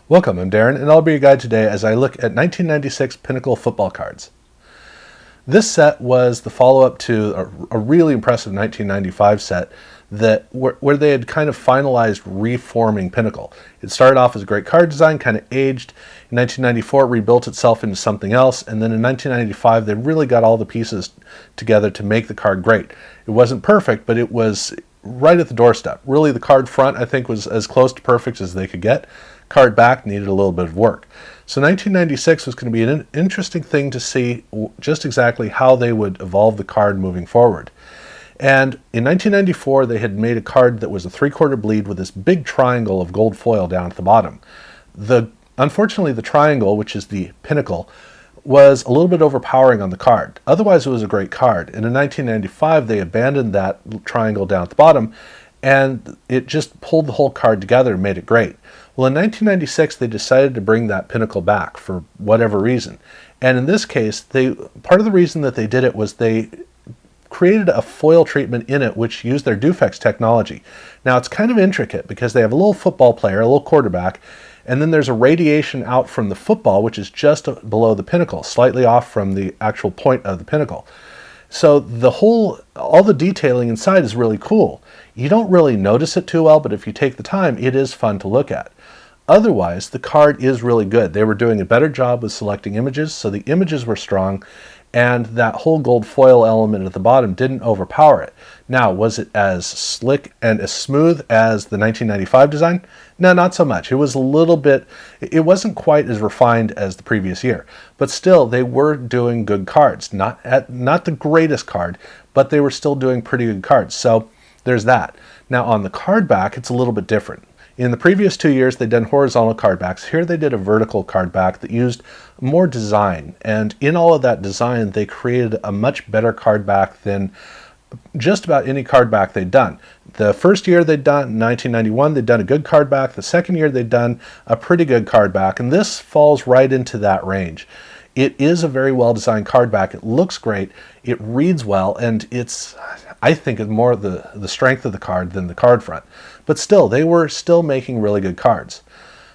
Welcome, I'm Darren, and I'll be your guide today as I look at 1996 Pinnacle football cards. This set was the follow-up to a really impressive 1995 set where they had kind of finalized reforming Pinnacle. It started off as a great card design, kind of aged. In 1994, it rebuilt itself into something else, and then in 1995, they really got all the pieces together to make the card great. It wasn't perfect, but it was right at the doorstep. Really, the card front, I think, was as close to perfect as they could get. Card back needed a little bit of work. So 1996 was going to be an interesting thing to see just exactly how they would evolve the card moving forward. And in 1994, they had made a card that was a three-quarter bleed with this big triangle of gold foil down at the bottom. Unfortunately, the triangle, which is the Pinnacle, was a little bit overpowering on the card. Otherwise, it was a great card. And in 1995, they abandoned that triangle down at the bottom, and it just pulled the whole card together and made it great. Well, in 1996, they decided to bring that Pinnacle back for whatever reason. And in this case, part of the reason that they did it was they created a foil treatment in it which used their Dufex technology. Now, it's kind of intricate because they have a little football player, a little quarterback, and then there's a radiation out from the football, which is just below the Pinnacle, slightly off from the actual point of the Pinnacle. So all the detailing inside is really cool. You don't really notice it too well, but if you take the time, it is fun to look at. Otherwise, the card is really good. They were doing a better job with selecting images, so the images were strong, and that whole gold foil element at the bottom didn't overpower it. Now, was it as slick and as smooth as the 1995 design? No, not so much. It was it wasn't quite as refined as the previous year, but still, they were doing good cards. Not the greatest card, but they were still doing pretty good cards. So there's that. Now, on the card back, it's a little bit different. In the previous 2 years, they'd done horizontal card backs. Here they did a vertical card back that used more design. And in all of that design, they created a much better card back than just about any card back they'd done. The first year they'd done, in 1991, they'd done a good card back. The second year they'd done a pretty good card back. And this falls right into that range. It is a very well-designed card back. It looks great. It reads well, and I think it's more the strength of the card than the card front. But still, they were still making really good cards.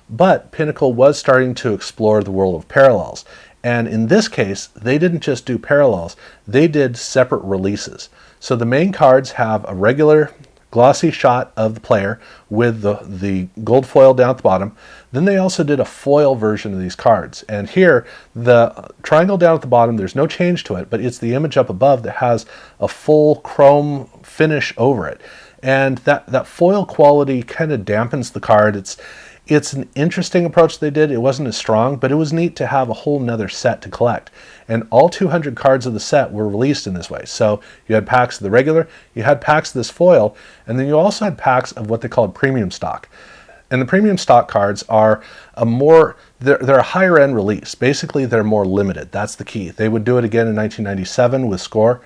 But Pinnacle was starting to explore the world of parallels. And in this case, they didn't just do parallels. They did separate releases. So the main cards have a regular glossy shot of the player with the gold foil down at the bottom. Then they also did a foil version of these cards. And here, the triangle down at the bottom, there's no change to it, but it's the image up above that has a full chrome finish over it. And that foil quality kind of dampens the card. It's an interesting approach they did. It wasn't as strong, but it was neat to have a whole nother set to collect. And all 200 cards of the set were released in this way. So you had packs of the regular, you had packs of this foil, and then you also had packs of what they called premium stock. And the premium stock cards are they're a higher end release. Basically, they're more limited. That's the key. They would do it again in 1997 with Score.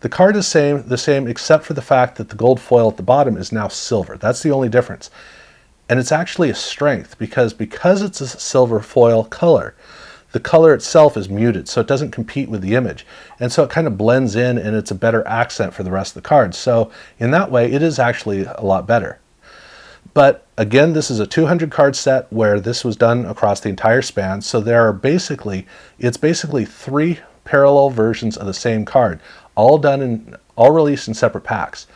The card is the same except for the fact that the gold foil at the bottom is now silver. That's the only difference. And it's actually a strength because it's a silver foil color. The color itself is muted, so it doesn't compete with the image. And so it kind of blends in, and it's a better accent for the rest of the cards. So in that way, it is actually a lot better. But again, this is a 200 card set where this was done across the entire span. So it's basically three parallel versions of the same card, all released in separate packs.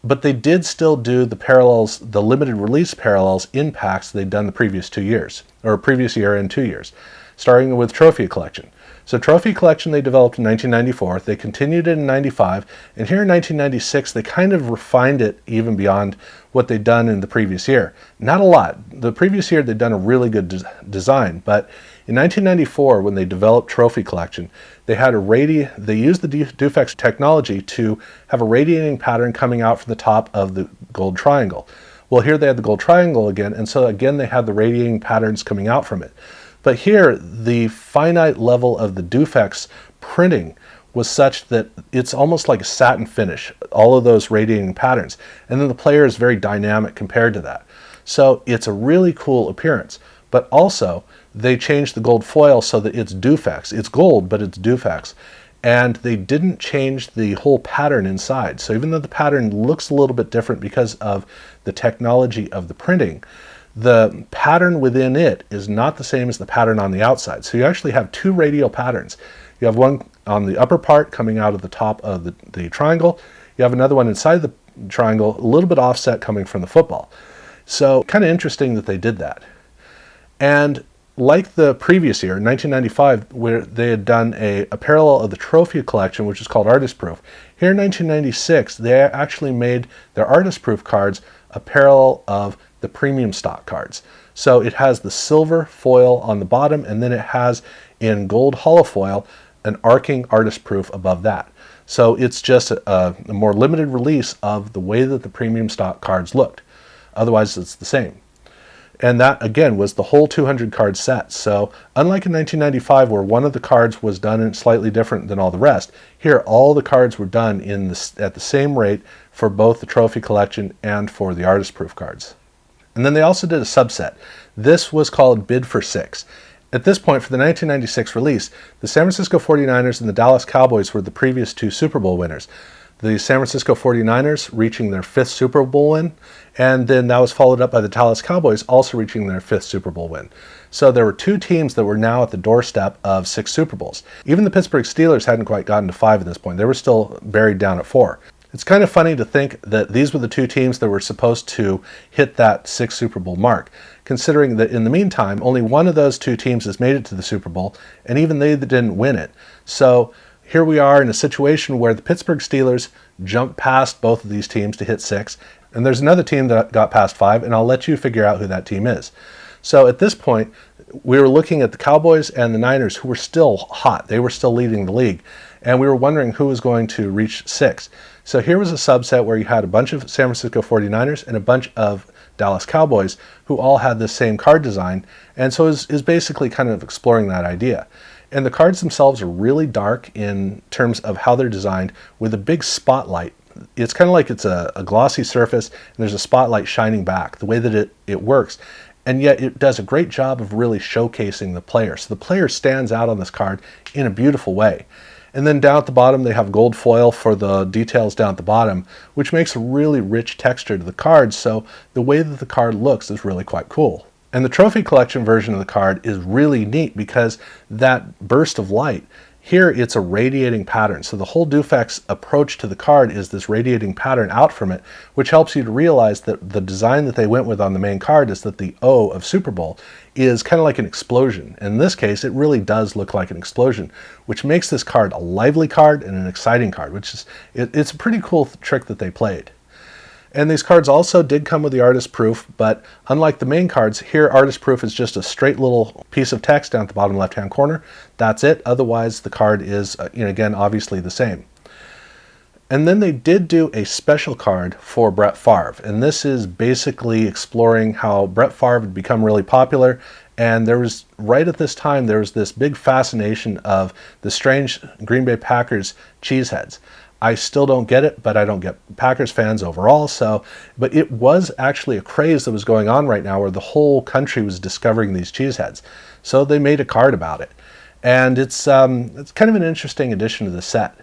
But they did still do the parallels, the limited release parallels in packs they'd done the previous 2 years, or previous year and 2 years, starting with Trophy Collection. So Trophy Collection they developed in 1994, they continued it in 95, and here in 1996 they kind of refined it even beyond what they'd done in the previous year. Not a lot. The previous year they'd done a really good design, but in 1994 when they developed Trophy Collection, they used the Dufex technology to have a radiating pattern coming out from the top of the gold triangle. Well, here they had the gold triangle again, and so again they had the radiating patterns coming out from it. But here, the finite level of the Dufex printing was such that it's almost like a satin finish, all of those radiating patterns. And then the player is very dynamic compared to that. So it's a really cool appearance. But also, they changed the gold foil so that it's Dufex. It's gold, but it's Dufex. And they didn't change the whole pattern inside. So even though the pattern looks a little bit different because of the technology of the printing, the pattern within it is not the same as the pattern on the outside. So you actually have two radial patterns. You have one on the upper part coming out of the top of the triangle. You have another one inside the triangle, a little bit offset coming from the football. So kind of interesting that they did that. And like the previous year, 1995, where they had done a parallel of the trophy collection, which is called Artist Proof, here in 1996, they actually made their Artist Proof cards a parallel of the premium stock cards. So it has the silver foil on the bottom, and then it has in gold hollow foil an arcing Artist Proof above that. So it's just a more limited release of the way that the premium stock cards looked. Otherwise, it's the same. And that, again, was the whole 200 card set. So unlike in 1995, where one of the cards was done in slightly different than all the rest, here all the cards were done at the same rate for both the trophy collection and for the Artist Proof cards. And then they also did a subset. This was called Bid for Six. At this point, for the 1996 release, the San Francisco 49ers and the Dallas Cowboys were the previous two Super Bowl winners. The San Francisco 49ers reaching their 5th Super Bowl win, and then that was followed up by the Dallas Cowboys also reaching their 5th Super Bowl win. So there were two teams that were now at the doorstep of 6 Super Bowls. Even the Pittsburgh Steelers hadn't quite gotten to 5 at this point. They were still buried down at 4. It's kind of funny to think that these were the two teams that were supposed to hit that 6th Super Bowl mark, considering that in the meantime, only one of those two teams has made it to the Super Bowl, and even they didn't win it. So here we are in a situation where the Pittsburgh Steelers jumped past both of these teams to hit 6, and there's another team that got past 5, and I'll let you figure out who that team is. So at this point, we were looking at the Cowboys and the Niners, who were still hot. They were still leading the league, and we were wondering who was going to reach 6. So here was a subset where you had a bunch of San Francisco 49ers and a bunch of Dallas Cowboys who all had the same card design, and so is basically kind of exploring that idea. And the cards themselves are really dark in terms of how they're designed, with a big spotlight. It's kind of like it's a glossy surface, and there's a spotlight shining back, the way that it works. And yet it does a great job of really showcasing the player. So the player stands out on this card in a beautiful way. And then down at the bottom, they have gold foil for the details down at the bottom, which makes a really rich texture to the card. So the way that the card looks is really quite cool. And the trophy collection version of the card is really neat because that burst of light, here it's a radiating pattern. So the whole Dufex approach to the card is this radiating pattern out from it, which helps you to realize that the design that they went with on the main card is that the O of Super Bowl is kind of like an explosion. In this case, it really does look like an explosion, which makes this card a lively card and an exciting card, which is, it's a pretty cool trick that they played. And these cards also did come with the Artist Proof, but unlike the main cards, here Artist Proof is just a straight little piece of text down at the bottom left-hand corner. That's it. Otherwise, the card is, again, obviously the same. And then they did do a special card for Brett Favre, and this is basically exploring how Brett Favre had become really popular. And there was, right at this time, there was this big fascination of the strange Green Bay Packers cheeseheads. I still don't get it, but I don't get Packers fans overall. But it was actually a craze that was going on right now where the whole country was discovering these cheeseheads. So they made a card about it. And it's kind of an interesting addition to the set.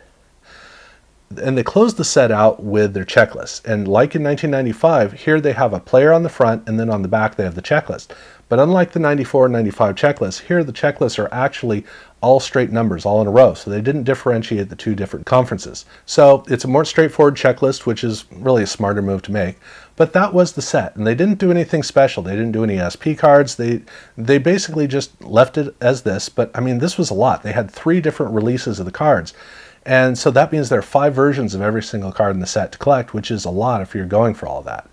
And they closed the set out with their checklist. And like in 1995, here they have a player on the front, and then on the back they have the checklist. But unlike the 94 and 95 checklists, here the checklists are actually all straight numbers, all in a row. So they didn't differentiate the two different conferences. So it's a more straightforward checklist, which is really a smarter move to make. But that was the set, and they didn't do anything special. They didn't do any SP cards. They basically just left it as this. But I mean, this was a lot. They had 3 different releases of the cards. And so that means there are 5 versions of every single card in the set to collect, which is a lot if you're going for all of that.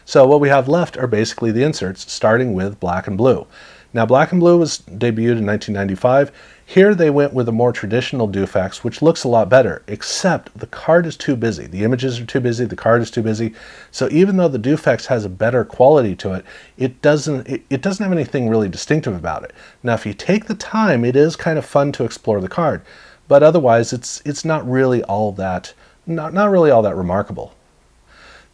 So what we have left are basically the inserts, starting with Black and Blue. Now, Black and Blue was debuted in 1995. Here they went with a more traditional Dufex, which looks a lot better, except the card is too busy. The images are too busy, the card is too busy. So even though the Dufex has a better quality to it, it doesn't have anything really distinctive about it. Now, if you take the time, it is kind of fun to explore the card. But otherwise, it's not really all that, not really all that remarkable.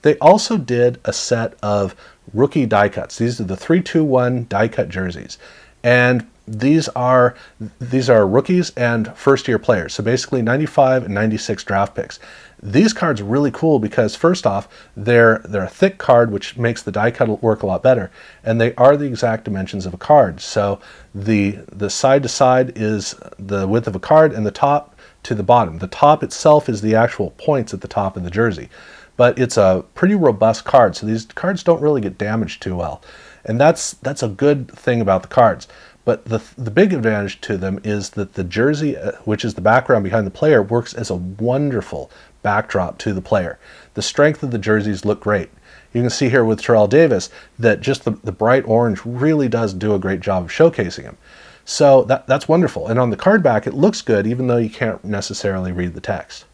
They also did a set of rookie die cuts. These are the 3-2-1 die cut jerseys. And these are rookies and first-year players. So basically 95 and 96 draft picks. These cards are really cool because first off, they're a thick card, which makes the die cut work a lot better, and they are the exact dimensions of a card. So the side to side is the width of a card, and the top to the bottom. The top itself is the actual points at the top of the jersey, but it's a pretty robust card, so these cards don't really get damaged too well, and that's a good thing about the cards. But the big advantage to them is that the jersey, which is the background behind the player, works as a wonderful backdrop to the player. The strength of the jerseys look great. You can see here with Terrell Davis that just the bright orange really does do a great job of showcasing him. So that's wonderful. And on the card back, it looks good even though you can't necessarily read the text.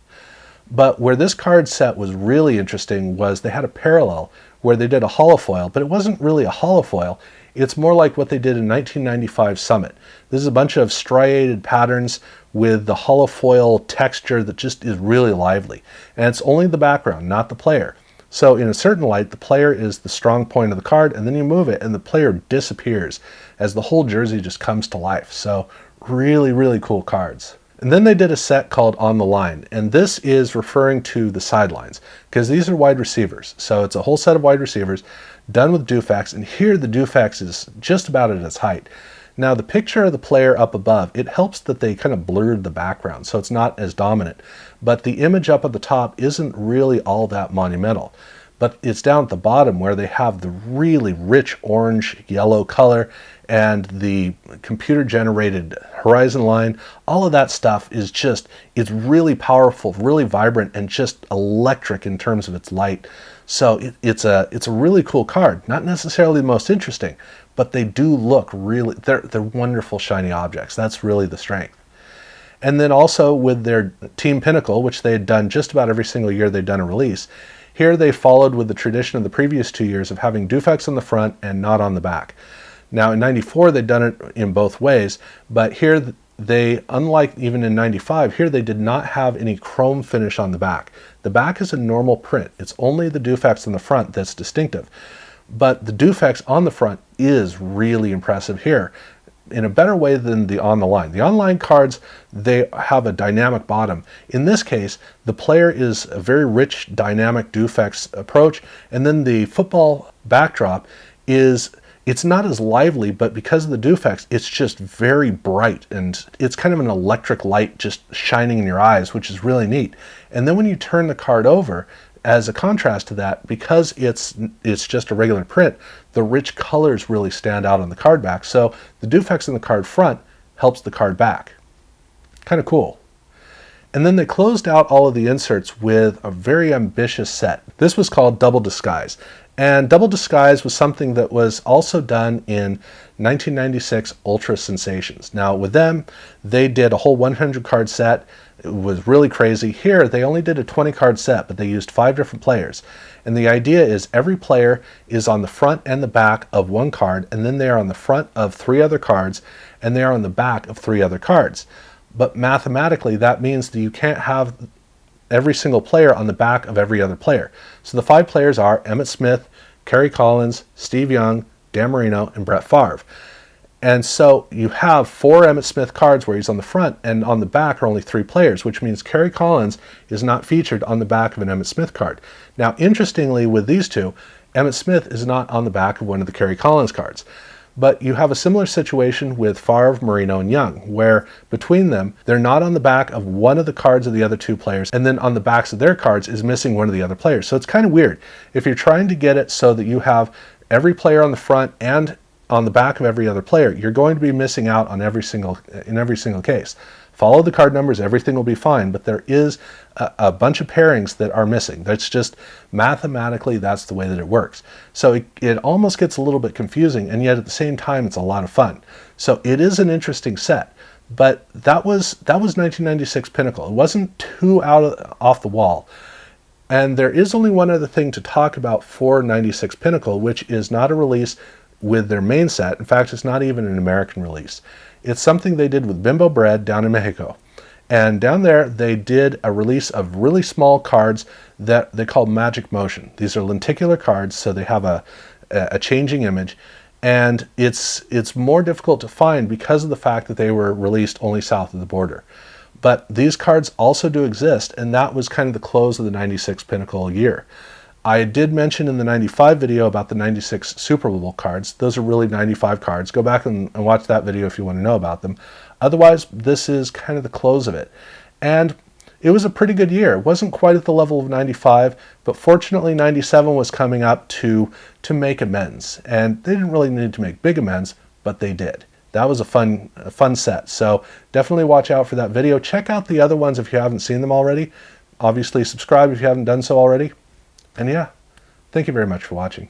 But where this card set was really interesting was they had a parallel where they did a holofoil, but it wasn't really a holofoil. It's more like what they did in 1995 Summit. This is a bunch of striated patterns with the holofoil texture that just is really lively. And it's only the background, not the player. So in a certain light, the player is the strong point of the card, and then you move it and the player disappears as the whole jersey just comes to life. So really, really cool cards. And then they did a set called On the Line, and this is referring to the sidelines because these are wide receivers. So it's a whole set of wide receivers done with Dufex, and here the Dufex is just about at its height. Now the picture of the player up above, it helps that they kind of blurred the background so it's not as dominant, but the image up at the top isn't really all that monumental. But it's down at the bottom where they have the really rich orange yellow color and the computer generated horizon line. All of that stuff is just, it's really powerful, really vibrant, and just electric in terms of its light. So it's a really cool card. Not necessarily the most interesting, but they do look really, they're wonderful shiny objects. That's really the strength. And then also with their Team Pinnacle, which they had done just about every single year they'd done a release, here they followed with the tradition of the previous 2 years of having Dufex on the front and not on the back. Now in 94 they'd done it in both ways, but here they, unlike even in 95, here they did not have any chrome finish on the back. The back is a normal print. It's only the Dufex on the front that's distinctive. But the Dufex on the front is really impressive here in a better way than the On the Line. The online cards, they have a dynamic bottom. In this case, the player is a very rich dynamic Dufex approach, and then the football backdrop is, it's not as lively, but because of the Dufex, it's just very bright, and it's kind of an electric light just shining in your eyes, which is really neat. And then when you turn the card over, as a contrast to that, because it's just a regular print, the rich colors really stand out on the card back. So the Dufex in the card front helps the card back. Kind of cool. And then they closed out all of the inserts with a very ambitious set. This was called Double Disguise. And Double Disguise was something that was also done in 1996 Ultra Sensations. Now with them, they did a whole 100 card set. It was really crazy. Here, they only did a 20 card set, but they used 5 different players. And the idea is every player is on the front and the back of one card, and then they are on the front of 3 other cards, and they are on the back of 3 other cards. But mathematically, that means that you can't have every single player on the back of every other player. So the 5 players are Emmitt Smith, Kerry Collins, Steve Young, Dan Marino, and Brett Favre. And so you have 4 Emmitt Smith cards where he's on the front, and on the back are only 3 players, which means Kerry Collins is not featured on the back of an Emmitt Smith card. Now, interestingly, with these two, Emmitt Smith is not on the back of one of the Kerry Collins cards. But you have a similar situation with Favre, Marino, and Young, where between them, they're not on the back of one of the cards of the other 2 players, and then on the backs of their cards is missing one of the other players. So it's kind of weird. If you're trying to get it so that you have every player on the front and on the back of every other player, you're going to be missing out on every single case. Follow the card numbers, everything will be fine, but there is a bunch of pairings that are missing. That's just mathematically, that's the way that it works. So it almost gets a little bit confusing, and yet at the same time, it's a lot of fun. So it is an interesting set, but that was 1996 Pinnacle. It wasn't too off the wall. And there is only one other thing to talk about for 96 Pinnacle, which is not a release with their main set. In fact, it's not even an American release. It's something they did with Bimbo Bread down in Mexico. And down there, they did a release of really small cards that they called Magic Motion. These are lenticular cards, so they have a changing image. and it's more difficult to find because of the fact that they were released only south of the border. But these cards also do exist, and that was kind of the close of the 96 Pinnacle year. I did mention in the 95 video about the 96 Super Bowl cards. Those are really 95 cards. Go back and watch that video if you want to know about them. Otherwise, this is kind of the close of it. And it was a pretty good year. It wasn't quite at the level of 95, but fortunately 97 was coming up to make amends. And they didn't really need to make big amends, but they did. That was a fun set. So definitely watch out for that video. Check out the other ones if you haven't seen them already. Obviously subscribe if you haven't done so already. And yeah, thank you very much for watching.